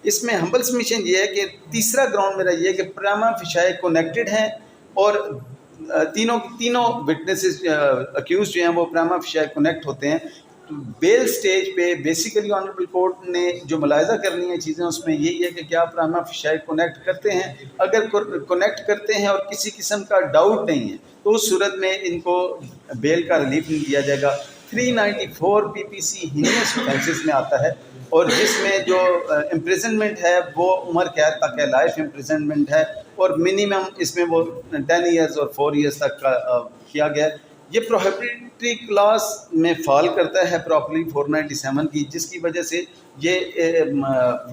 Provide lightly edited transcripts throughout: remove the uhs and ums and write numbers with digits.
اس میں ہمبل سبمیشن یہ ہے کہ تیسرا گراؤنڈ میرا یہ ہے کہ پراما فیشائے کنیکٹڈ ہیں اور تینوں وٹنسز اکیوز جو ہیں وہ پراما فیشائے کنیکٹ ہوتے ہیں. بیل سٹیج پہ بیسیکلی آنریبل کورٹ نے جو ملاحظہ کرنی ہے چیزیں اس میں یہی ہے کہ کیا پراما فیشائے کنیکٹ کرتے ہیں. اگر کنیکٹ کرتے ہیں اور کسی قسم کا ڈاؤٹ نہیں ہے تو اس صورت میں ان کو بیل کا ریلیف نہیں دیا جائے گا. 394 PPC ہینیس اوفینسز میں آتا ہے اور جس میں جو امپریزنمنٹ ہے وہ عمر قید تک ہے, لائف امپریزنمنٹ ہے, اور منیمم اس میں وہ 10 ایئرز اور 4 ایئرز تک کا کیا گیا. یہ پروہیبٹری کلاس میں فال کرتا ہے پراپرلی 497 کی, جس کی وجہ سے یہ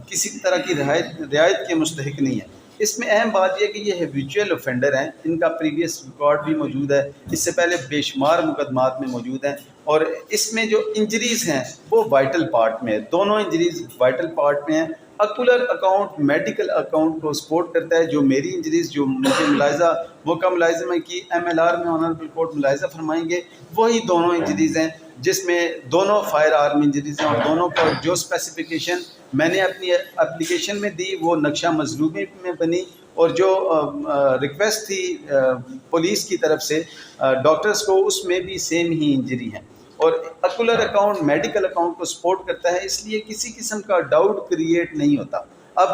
کسی طرح کی رعایت کے مستحق نہیں ہے. اس میں اہم بات یہ ہے کہ یہ ہیبیچوئل اوفینڈر ہیں, ان کا پریویس ریکارڈ بھی موجود ہے, اس سے پہلے بے شمار مقدمات میں موجود ہیں, اور اس میں جو انجریز ہیں وہ وائٹل پارٹ میں ہے, دونوں انجریز وائٹل پارٹ میں ہیں. اکولر اکاؤنٹ میڈیکل اکاؤنٹ کو سپورٹ کرتا ہے. جو میری انجریز جو مجھے موقع ملاحظہ میں کی MLR میں آنریبل کورٹ ملاحظہ فرمائیں گے وہی دونوں انجریز ہیں, جس میں دونوں فائر آرم انجریز ہیں, اور دونوں کو جو اسپیسیفیکیشن میں نے اپنی اپلیکیشن میں دی وہ نقشہ مظلومی میں بنی, اور جو ریکویسٹ تھی پولیس کی طرف سے ڈاکٹرز کو اس میں بھی سیم ہی انجری ہیں. اور اکولر اکاؤنٹ میڈیکل اکاؤنٹ کو سپورٹ کرتا ہے, اس لیے کسی قسم کا ڈاؤٹ کریٹ نہیں ہوتا. اب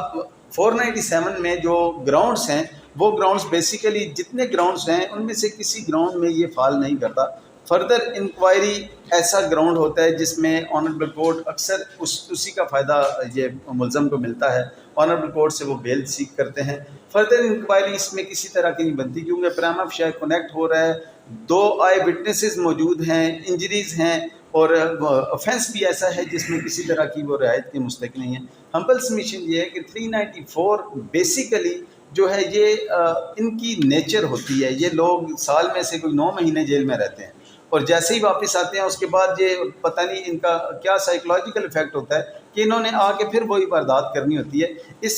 497 میں جو گراؤنڈس ہیں وہ گراؤنڈس بیسیکلی جتنے گراؤنڈس ہیں ان میں سے کسی گراؤنڈ میں یہ فال نہیں کرتا. فردر انکوائری ایسا گراؤنڈ ہوتا ہے جس میں آنریبل کورٹ اکثر اسی کا فائدہ یہ ملزم کو ملتا ہے, آنریبل کورٹ سے وہ بیل سیک کرتے ہیں. فردر انکوائری اس میں کسی طرح کی نہیں بنتی کیونکہ پراما فیشائے کنیکٹ ہو رہا ہے, 2 آئی وٹنسز موجود ہیں, انجریز ہیں, اور offense بھی ایسا ہے جس میں کسی طرح کی وہ رعایت کے مستحق نہیں ہے. ہمبل سبمیشن یہ ہے کہ 394 بیسیکلی جو ہے یہ ان کی نیچر ہوتی ہے, یہ لوگ سال میں سے کوئی 9 مہینے جیل میں رہتے ہیں اور جیسے ہی واپس آتے ہیں اس کے بعد یہ پتہ نہیں ان کا کیا سائیکولوجیکل افیکٹ ہوتا ہے کہ انہوں نے آ کے پھر وہی واردات کرنی ہوتی ہے. اس سے